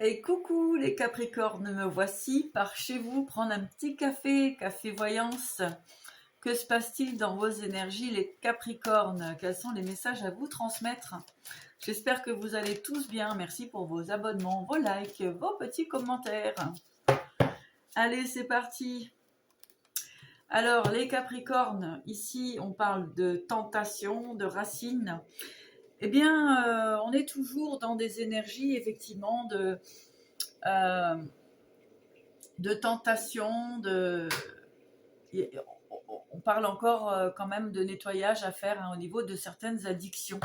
Et coucou les Capricornes, me voici par chez vous prendre un petit café, café voyance. Que se passe-t-il dans vos énergies les Capricornes? Quels sont les messages à vous transmettre? J'espère que vous allez tous bien. Merci pour vos abonnements, vos likes, vos petits commentaires. Allez, c'est parti. Alors les Capricornes, ici on parle de tentation, de racines. Eh bien, on est toujours dans des énergies effectivement euh, de tentation, on parle encore quand même de nettoyage à faire au niveau de certaines addictions.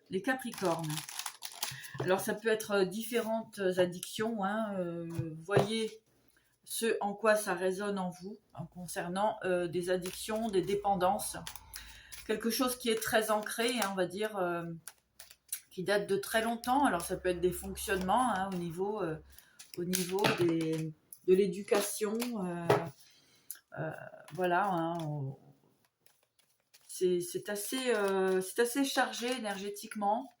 Les Capricornes. Alors ça peut être différentes addictions. Voyez ce en quoi ça résonne en vous concernant des addictions, des dépendances. Quelque chose qui est très ancré, on va dire, qui date de très longtemps. Alors ça peut être des fonctionnements au niveau de l'éducation. Voilà, c'est assez chargé énergétiquement.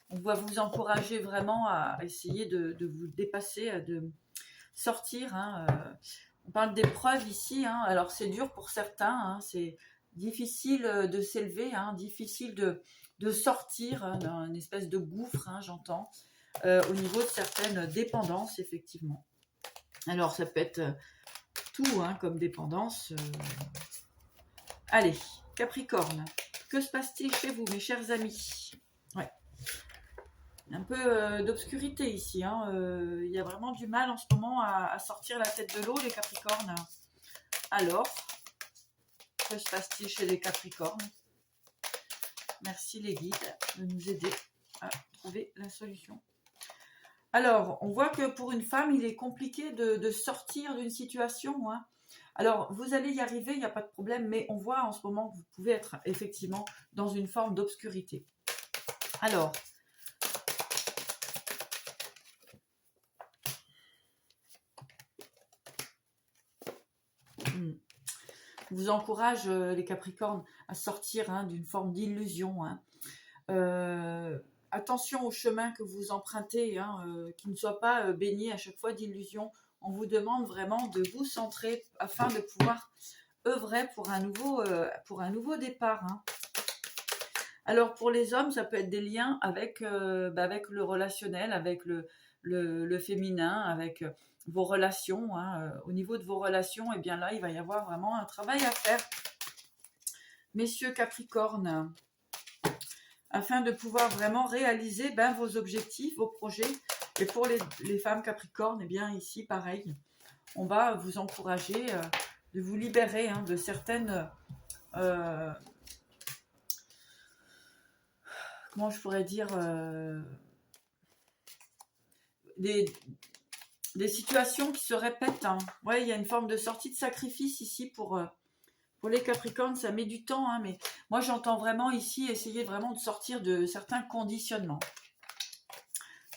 On va vous encourager vraiment à essayer de vous dépasser, de sortir. On parle d'épreuves ici. Alors c'est dur pour certains. C'est difficile de s'élever, difficile de sortir d'une espèce de gouffre, j'entends, au niveau de certaines dépendances, effectivement. Alors ça peut être tout comme dépendance. Allez, Capricorne, que se passe-t-il chez vous, mes chers amis? Ouais. Un peu d'obscurité ici. Il y a vraiment du mal en ce moment à sortir la tête de l'eau, les Capricornes. Alors, que se passe-t-il chez les Capricornes? Merci les guides de nous aider à trouver la solution. Alors, on voit que pour une femme, il est compliqué de sortir d'une situation. Alors, vous allez y arriver, il n'y a pas de problème, mais on voit en ce moment que vous pouvez être effectivement dans une forme d'obscurité. Alors, je vous encourage, les Capricornes, à sortir d'une forme d'illusion. Attention au chemin que vous empruntez, qui ne soit pas baigné à chaque fois d'illusions. On vous demande vraiment de vous centrer afin de pouvoir œuvrer pour un nouveau départ. Alors pour les hommes, ça peut être des liens avec le relationnel, avec le féminin, avec vos relations. Au niveau de vos relations, eh bien là, il va y avoir vraiment un travail à faire. Messieurs Capricornes, afin de pouvoir vraiment réaliser vos objectifs, vos projets. Et pour les femmes Capricornes, eh bien ici, pareil, on va vous encourager de vous libérer de certaines... comment je pourrais dire des situations qui se répètent. Ouais, il y a une forme de sortie de sacrifice ici pour les Capricornes. Ça met du temps, mais moi j'entends vraiment ici essayer vraiment de sortir de certains conditionnements.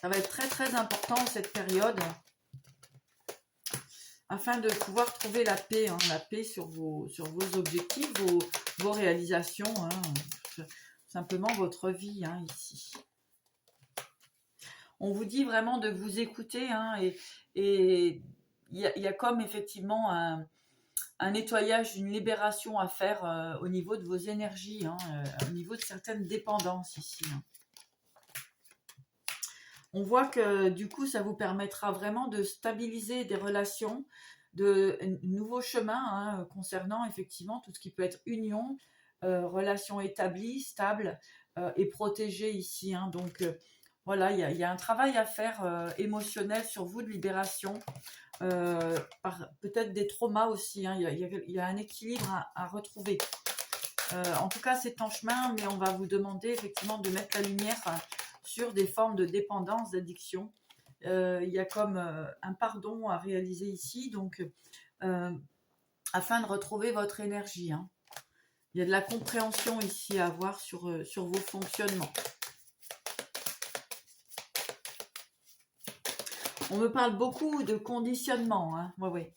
Ça va être très très important cette période afin de pouvoir trouver la paix, la paix sur vos objectifs, vos réalisations, simplement votre vie ici. On vous dit vraiment de vous écouter et il y a comme effectivement un nettoyage, une libération à faire au niveau de vos énergies, au niveau de certaines dépendances ici. On voit que du coup, ça vous permettra vraiment de stabiliser des relations, de nouveaux chemins concernant effectivement tout ce qui peut être union, relations établies, stables et protégées ici. Donc voilà, il y a un travail à faire émotionnel sur vous de libération, par peut-être des traumas aussi. Il y a un équilibre à retrouver. En tout cas, c'est en chemin, mais on va vous demander effectivement de mettre la lumière sur des formes de dépendance, d'addiction. Il y a comme un pardon à réaliser ici, donc afin de retrouver votre énergie. Il y a de la compréhension ici à avoir sur vos fonctionnements. On me parle beaucoup de conditionnement. Ouais.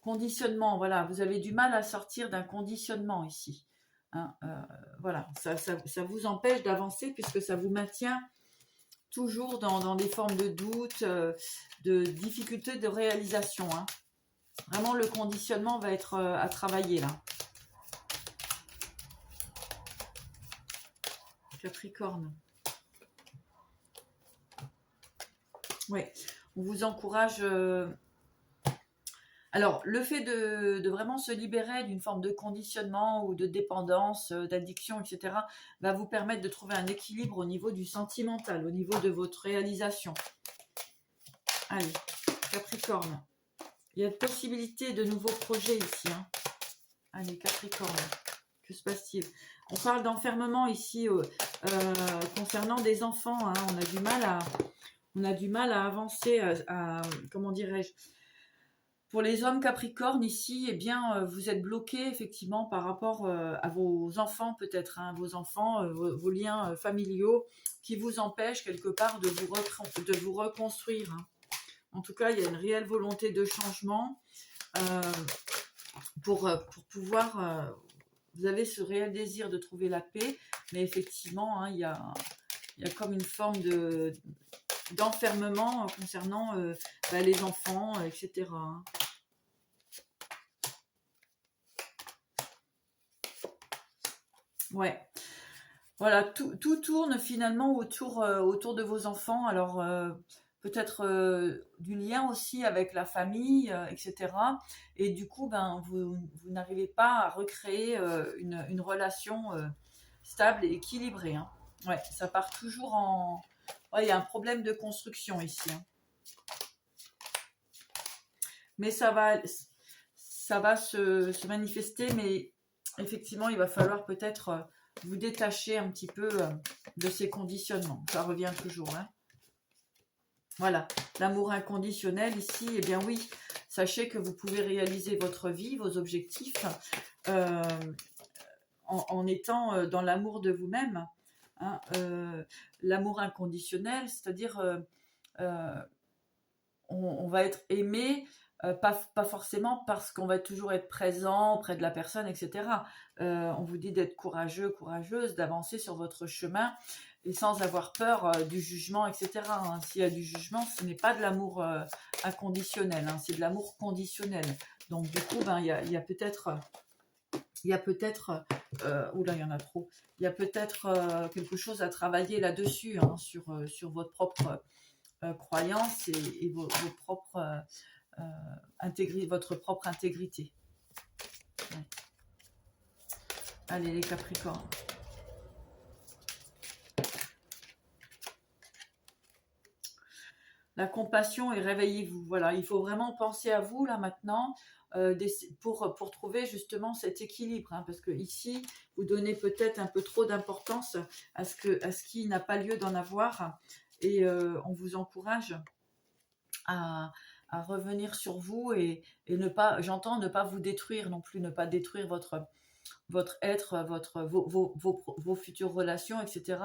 Conditionnement, voilà. Vous avez du mal à sortir d'un conditionnement ici. Voilà, ça vous empêche d'avancer puisque ça vous maintient toujours dans des formes de doute, de difficultés de réalisation. Hein. Vraiment, le conditionnement va être à travailler là. Capricorne. Oui, on vous encourage... Alors, le fait de vraiment se libérer d'une forme de conditionnement ou de dépendance, d'addiction, etc., va vous permettre de trouver un équilibre au niveau du sentimental, au niveau de votre réalisation. Allez, Capricorne. Il y a de possibilités de nouveaux projets ici. Hein. Allez, Capricorne. Que se passe-t-il? On parle d'enfermement ici concernant des enfants. Hein. On a du mal à avancer, comment dirais-je? Pour les hommes Capricorne ici, eh bien, vous êtes bloqués effectivement par rapport à vos enfants peut-être, hein, vos enfants, vos liens familiaux qui vous empêchent quelque part de vous reconstruire. Hein. En tout cas, il y a une réelle volonté de changement pour pouvoir... vous avez ce réel désir de trouver la paix, mais effectivement, hein, il y a comme une forme d'enfermement concernant les enfants, etc. Hein. Ouais. Voilà, tout tourne finalement autour de vos enfants. Alors, peut-être du lien aussi avec la famille, etc. Et du coup, vous n'arrivez pas à recréer une relation stable et équilibrée. Hein. Ouais, ça part toujours en... Ouais, il y a un problème de construction ici. Hein. Mais ça va se manifester, mais effectivement, il va falloir peut-être vous détacher un petit peu de ces conditionnements. Ça revient toujours. Hein. Voilà, l'amour inconditionnel ici, eh bien oui, sachez que vous pouvez réaliser votre vie, vos objectifs, en étant dans l'amour de vous-même. Hein, l'amour inconditionnel, c'est-à-dire on va être aimé, pas forcément parce qu'on va toujours être présent auprès de la personne, etc. On vous dit d'être courageux, courageuse, d'avancer sur votre chemin et sans avoir peur du jugement, etc. Hein. S'il y a du jugement, ce n'est pas de l'amour inconditionnel, hein, c'est de l'amour conditionnel. Donc du coup, il y a peut-être... oula, il y en a trop. Il y a peut-être quelque chose à travailler là-dessus, hein, sur votre propre croyance et vos propres votre propre intégrité. Ouais. Allez les Capricornes. La compassion et réveillez-vous. Voilà, il faut vraiment penser à vous là maintenant pour trouver justement cet équilibre. Hein, parce que ici, vous donnez peut-être un peu trop d'importance à ce qui n'a pas lieu d'en avoir. Et on vous encourage à revenir sur vous et ne pas, j'entends, ne pas vous détruire non plus, ne pas détruire votre être, vos futures relations, etc.,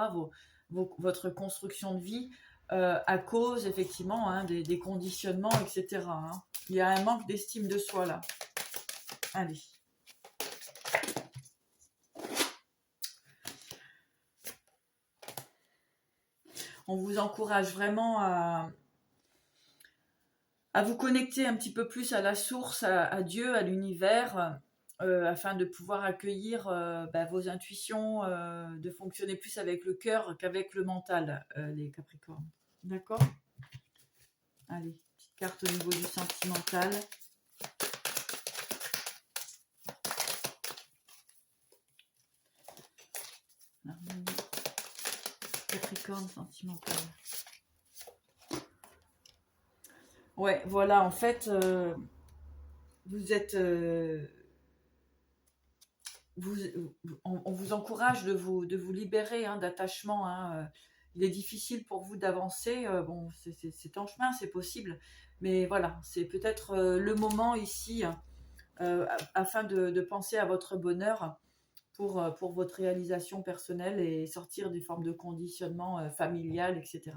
votre construction de vie à cause effectivement hein, des conditionnements, etc. Hein. Il y a un manque d'estime de soi là. Allez. On vous encourage vraiment à vous connecter un petit peu plus à la source, à Dieu, à l'univers, afin de pouvoir accueillir vos intuitions, de fonctionner plus avec le cœur qu'avec le mental, les Capricornes. D'accord? Allez, petite carte au niveau du sentimental. Capricorne sentimental. Ouais, voilà, en fait, vous êtes... on vous encourage de vous libérer hein, d'attachement. Hein, il est difficile pour vous d'avancer. Bon, c'est en chemin, c'est possible. Mais voilà, c'est peut-être le moment ici afin de penser à votre bonheur pour votre réalisation personnelle et sortir des formes de conditionnement familial, etc.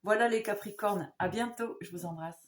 Voilà les Capricornes. À bientôt. Je vous embrasse.